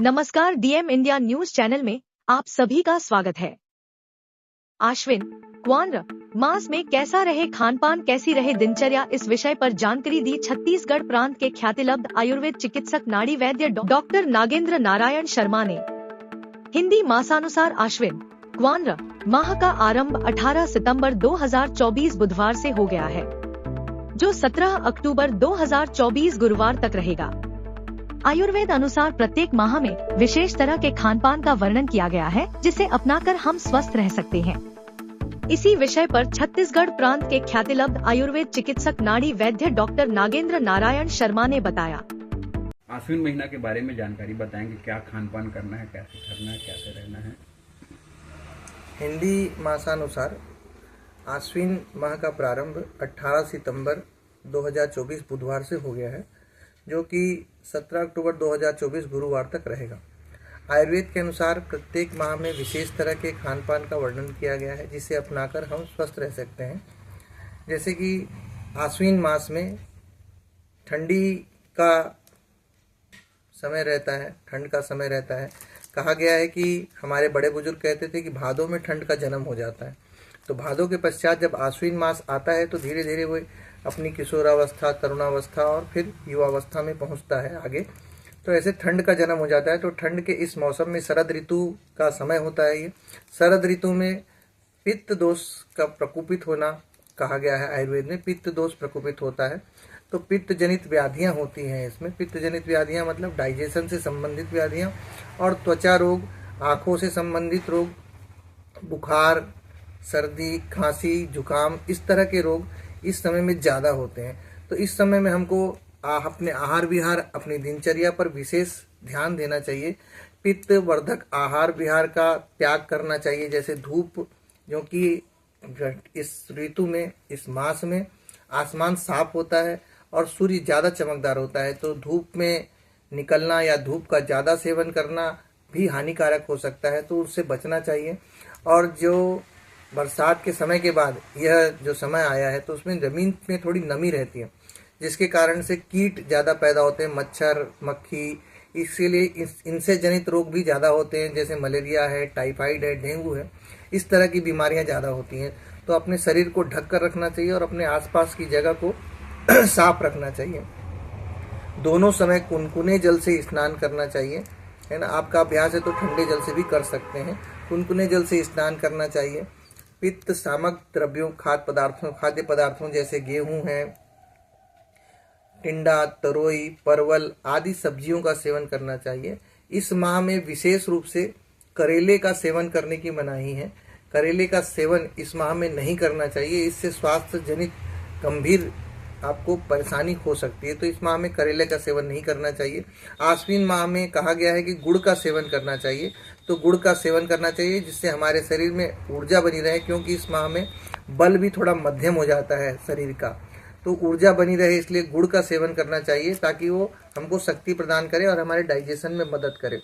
नमस्कार, DM India news channel में आप सभी का स्वागत है। आश्विन क्वांद्र मास में कैसा रहे खान पान, कैसी रहे दिनचर्या, इस विषय पर जानकारी दी छत्तीसगढ़ प्रांत के ख्यातिलब्ध आयुर्वेद चिकित्सक नाड़ी वैद्य डॉक्टर नागेंद्र नारायण शर्मा ने। हिंदी मासानुसार आश्विन क्वांद्र माह का आरंभ 18 सितंबर 2024 बुधवार से हो गया है, जो 17 अक्टूबर 2024 गुरुवार तक रहेगा। आयुर्वेद अनुसार प्रत्येक माह में विशेष तरह के खान पान का वर्णन किया गया है, जिसे अपनाकर हम स्वस्थ रह सकते हैं। इसी विषय पर छत्तीसगढ़ प्रांत के ख्यातिलब्ध आयुर्वेद चिकित्सक नाड़ी वैद्य डॉक्टर नागेंद्र नारायण शर्मा ने बताया। आश्विन महीना के बारे में जानकारी बताएंगे, क्या खान पान करना है, कैसे करना है, कैसे रहना है। हिंदी मासानुसार आश्विन माह का प्रारंभ 18 सितंबर 2024 बुधवार से हो गया है, जो कि 17 अक्टूबर 2024 गुरुवार तक रहेगा। आयुर्वेद के अनुसार प्रत्येक माह में विशेष तरह के खान पान का वर्णन किया गया है, जिसे अपनाकर हम स्वस्थ रह सकते हैं। जैसे कि आश्विन मास में ठंडी का समय रहता है, ठंड का समय रहता है। कहा गया है कि हमारे बड़े बुजुर्ग कहते थे कि भादों में ठंड का जन्म हो जाता है। तो भादों के पश्चात जब आश्विन मास आता है तो धीरे धीरे वो अपनी किशोरावस्था, तरुणावस्था और फिर युवावस्था में पहुंचता है आगे। तो ऐसे ठंड का जन्म हो जाता है। तो ठंड के इस मौसम में शरद ऋतु का समय होता है। ये शरद ऋतु में पित्त दोष का प्रकोपित होना कहा गया है। आयुर्वेद में पित्त दोष प्रकोपित होता है, तो पित्त जनित व्याधियां होती हैं। इसमें पित्त जनित व्याधियां मतलब डाइजेशन से संबंधित व्याधियां और त्वचा रोग, आँखों से संबंधित रोग, बुखार, सर्दी, खांसी, जुकाम, इस तरह के रोग इस समय में ज़्यादा होते हैं। तो इस समय में हमको अपने आहार विहार, अपनी दिनचर्या पर विशेष ध्यान देना चाहिए। पित्त वर्धक आहार विहार का त्याग करना चाहिए, जैसे धूप, जो कि इस ऋतु में, इस मास में आसमान साफ होता है और सूर्य ज़्यादा चमकदार होता है। तो धूप में निकलना या धूप का ज़्यादा सेवन करना भी हानिकारक हो सकता है, तो उससे बचना चाहिए। और जो बरसात के समय के बाद यह जो समय आया है, तो उसमें ज़मीन में थोड़ी नमी रहती है, जिसके कारण से कीट ज़्यादा पैदा होते हैं, मच्छर, मक्खी। इसके लिए इनसे जनित रोग भी ज़्यादा होते हैं, जैसे मलेरिया है, टाइफाइड है, डेंगू है, इस तरह की बीमारियां ज़्यादा होती हैं। तो अपने शरीर को ढक कर रखना चाहिए और अपने आसपास की जगह को साफ रखना चाहिए। दोनों समय कुनकुने जल से स्नान करना चाहिए, है ना। आपका अभ्यास है तो ठंडे जल से भी कर सकते हैं। कुनकुने जल से स्नान करना चाहिए। पित्त सामक द्रव्यों, खाद्य पदार्थों जैसे गेहूं है, टिंडा, तरोई, परवल आदि सब्जियों का सेवन करना चाहिए। इस माह में विशेष रूप से करेले का सेवन करने की मनाही है। करेले का सेवन इस माह में नहीं करना चाहिए, इससे स्वास्थ्य जनित गंभीर आपको परेशानी हो सकती है। तो इस माह में करेले का सेवन नहीं करना चाहिए। आश्विन माह में कहा गया है कि गुड़ का सेवन करना चाहिए, तो गुड़ का सेवन करना चाहिए, जिससे हमारे शरीर में ऊर्जा बनी रहे, क्योंकि इस माह में बल भी थोड़ा मध्यम हो जाता है शरीर का, तो ऊर्जा बनी रहे, इसलिए गुड़ का सेवन करना चाहिए, ताकि वो हमको शक्ति प्रदान करे और हमारे डाइजेशन में मदद करे।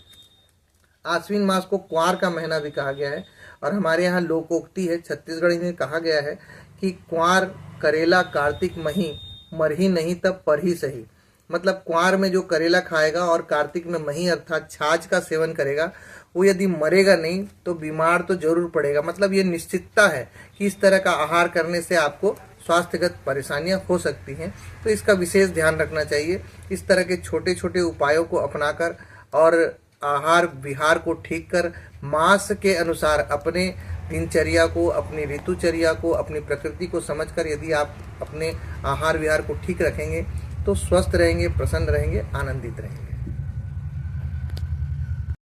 आश्विन मास को क्वार का महीना भी कहा गया है और हमारे यहाँ लोकोक्ति है, छत्तीसगढ़ में कहा गया है कि क्वार करेला कार्तिक मही, मरही नहीं तब पर ही सही। मतलब क्वार में जो करेला खाएगा और कार्तिक में मही अर्थात छाछ का सेवन करेगा, वो यदि मरेगा नहीं तो बीमार तो जरूर पड़ेगा। मतलब ये निश्चितता है कि इस तरह का आहार करने से आपको स्वास्थ्यगत परेशानियां हो सकती हैं, तो इसका विशेष ध्यान रखना चाहिए। इस तरह के छोटे छोटे उपायों को अपनाकर और आहार विहार को ठीक कर मास के अनुसार अपने दिनचर्या को, अपनी ऋतुचर्या को, अपनी प्रकृति को समझकर यदि आप अपने आहार विहार को ठीक रखेंगे तो स्वस्थ रहेंगे, प्रसन्न रहेंगे, आनंदित रहेंगे।